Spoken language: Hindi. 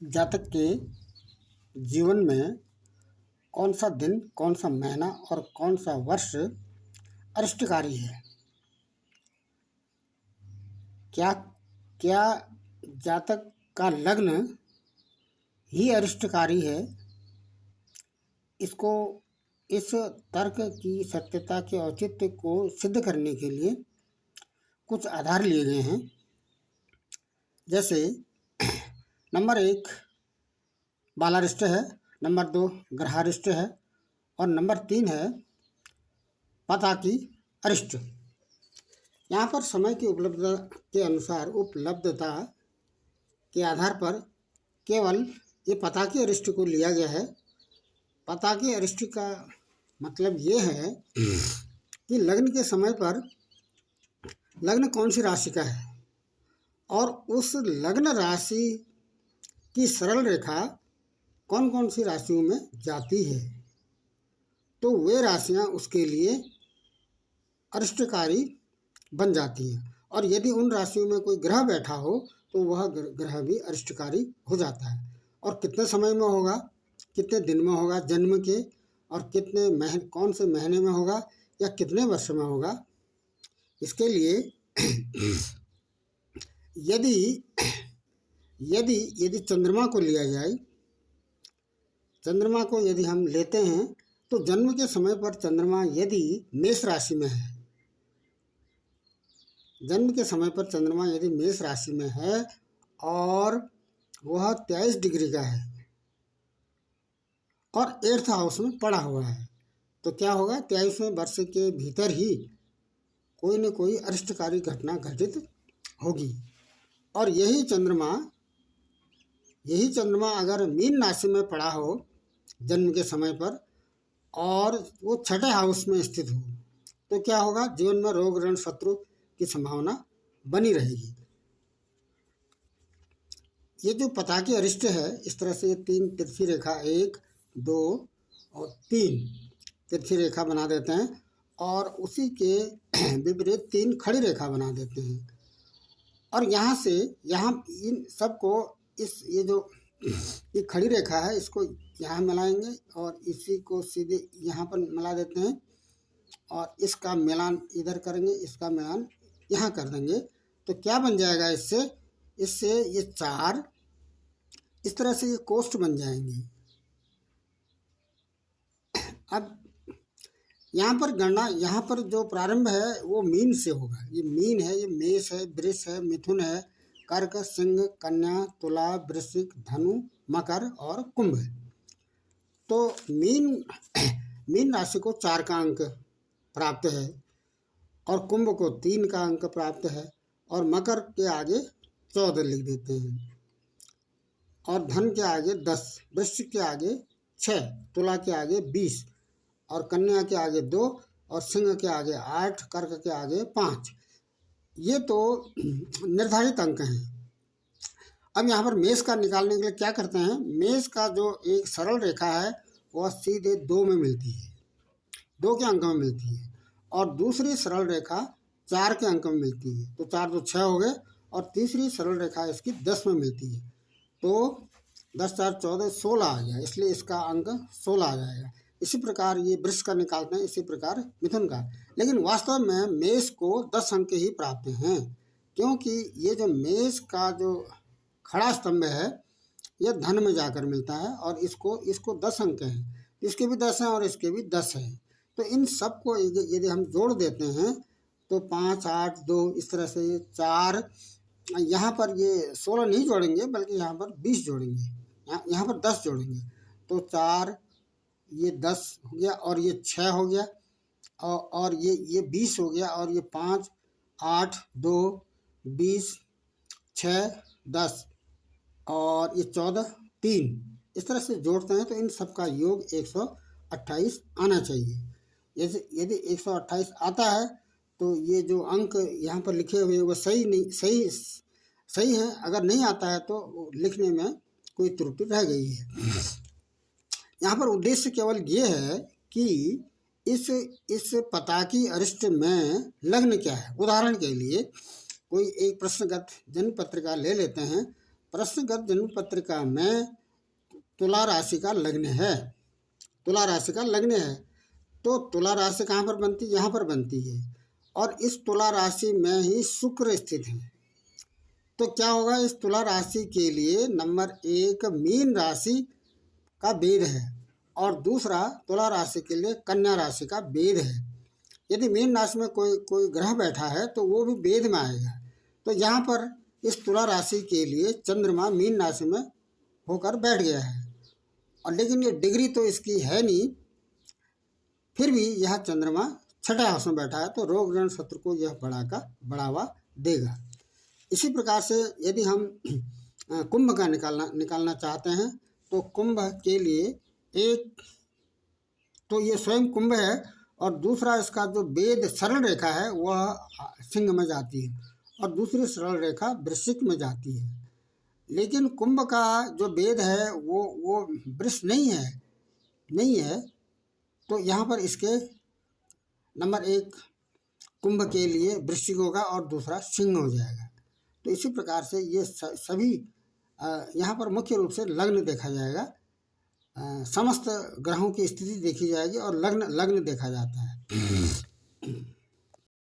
जातक के जीवन में कौन सा दिन, कौन सा महीना और कौन सा वर्ष अरिष्टकारी है? क्या क्या जातक का लग्न ही अरिष्टकारी है? इसको इस तर्क की सत्यता के औचित्य को सिद्ध करने के लिए कुछ आधार लिए गए हैं। जैसे नंबर 1 बालारिष्ट है, नंबर 2 ग्रहारिष्ट है और नंबर 3 है पताकी अरिष्ट। यहाँ पर समय की उपलब्धता के अनुसार उपलब्धता के आधार पर केवल ये पताकी अरिष्ट को लिया गया है। पताकी अरिष्ट का मतलब ये है कि लग्न के समय पर लग्न कौन सी राशि का है और उस लग्न राशि की सरल रेखा कौन कौन सी राशियों में जाती है, तो वे राशियां उसके लिए अरिष्टकारी बन जाती हैं। और यदि उन राशियों में कोई ग्रह बैठा हो तो वह ग्रह भी अरिष्टकारी हो जाता है। और कितने समय में होगा, कितने दिन में होगा जन्म के, और कितने कौन से महीने में होगा या कितने वर्ष में होगा, इसके लिए यदि यदि यदि चंद्रमा को लिया जाए, चंद्रमा को यदि हम लेते हैं तो जन्म के समय पर चंद्रमा यदि मेष राशि में है, जन्म के समय पर चंद्रमा यदि मेष राशि में है और वह 23 डिग्री का है और 8th हाउस में पड़ा हुआ है, तो क्या होगा, 23वें वर्ष के भीतर ही कोई न कोई अरिष्टकारी घटना घटित होगी। और यही चंद्रमा अगर मीन राशि में पड़ा हो जन्म के समय पर और वो 6ठे हाउस में स्थित हो, तो क्या होगा, जीवन में रोग ऋण शत्रु की संभावना बनी रहेगी। ये जो पताकी अरिष्ट है, इस तरह से ये 3 तिरछी रेखा, 1 2 और 3 तिरछी रेखा बना देते हैं और उसी के विपरीत 3 खड़ी रेखा बना देते हैं। और यहाँ से यहाँ इन सबको ये खड़ी रेखा है, इसको यहाँ मिलाएंगे और इसी को सीधे यहाँ पर मिला देते हैं और इसका मिलान इधर करेंगे, इसका मिलान यहाँ कर देंगे, तो क्या बन जाएगा, इससे ये 4 इस तरह से ये कोष्ठ बन जाएंगे। अब यहाँ पर गणना, यहाँ पर जो प्रारंभ है वो मीन से होगा। ये मीन है, ये मेष है, वृष है, मिथुन है, कर्क, सिंह, कन्या, तुला, वृश्चिक, धनु, मकर और कुंभ है। तो मीन राशि को 4 का अंक प्राप्त है और कुंभ को 3 का अंक प्राप्त है और मकर के आगे 14 लिख देते हैं और धन के आगे 10, वृश्चिक के आगे 6, तुला के आगे 20 और कन्या के आगे 2 और सिंह के आगे 8, कर्क के आगे 5। ये तो निर्धारित अंक हैं। अब यहाँ पर मेष का निकालने के लिए क्या करते हैं, मेष का जो एक सरल रेखा है वह सीधे 2 में मिलती है, 2 के अंक में मिलती है और दूसरी सरल रेखा 4 के अंक में मिलती है, तो 4 तो 6 हो गए और तीसरी सरल रेखा इसकी 10 में मिलती है, तो 10 4 14 16 आ गया, इसलिए इसका अंक 16 आ जाएगा। इसी प्रकार ये वृष का निकालते हैं, इसी प्रकार मिथुन का। लेकिन वास्तव में मेष को 10 अंक ही प्राप्त हैं, क्योंकि ये जो मेष का जो खड़ा स्तंभ है यह धन में जाकर मिलता है और इसको 10 अंक हैं, इसके भी 10 हैं और इसके भी 10 हैं। तो इन सब को यदि हम जोड़ देते हैं तो 5 8 2 इस तरह से 4, यहाँ पर ये 16 नहीं जोड़ेंगे बल्कि यहाँ पर 20 जोड़ेंगे, यहाँ पर 10 जोड़ेंगे, तो 4 ये 10 हो गया और ये 6 हो गया और ये 20 हो गया और ये 5 8 2 20 6 10 और ये 14 3, इस तरह से जोड़ते हैं तो इन सब का योग 128 आना चाहिए। यदि 128 आता है तो ये जो अंक यहाँ पर लिखे हुए वो सही है, अगर नहीं आता है तो लिखने में कोई त्रुटि रह गई है। यहाँ पर उद्देश्य केवल ये है कि इस पताकी अरिष्ट में लग्न क्या है। उदाहरण के लिए कोई एक प्रश्नगत जन्म पत्रिका ले लेते हैं प्रश्नगत जन्म पत्रिका में तुला राशि का लग्न है, तुला राशि का लग्न है। तो तुला राशि कहाँ पर बनती है? यहाँ पर बनती है, और इस तुला राशि में ही शुक्र स्थित है। तो क्या होगा, इस तुला राशि के लिए नंबर 1 मीन राशि का वेद है, और दूसरा तुला राशि के लिए कन्या राशि का वेद है। यदि मीन राशि में कोई ग्रह बैठा है तो वो भी वेद में आएगा। तो यहाँ पर इस तुला राशि के लिए चंद्रमा मीन राशि में होकर बैठ गया है, और लेकिन ये डिग्री तो इसकी है नहीं, फिर भी यह चंद्रमा छठे हाउस में बैठा है, तो रोग ऋण शत्रु को यह बढ़ावा देगा। इसी प्रकार से यदि हम कुंभ का निकालना चाहते हैं, तो कुंभ के लिए एक तो ये स्वयं कुंभ है, और दूसरा इसका जो वेद सरल रेखा है वह सिंह में जाती है, और दूसरी सरल रेखा वृश्चिक में जाती है। लेकिन कुंभ का जो वेद है वो वृष नहीं है। तो यहाँ पर इसके नंबर 1 कुंभ के लिए वृश्चिक होगा और दूसरा सिंह हो जाएगा। तो इसी प्रकार से ये सभी यहाँ पर मुख्य रूप से लग्न देखा जाएगा, समस्त ग्रहों की स्थिति देखी जाएगी और लग्न देखा जाता है।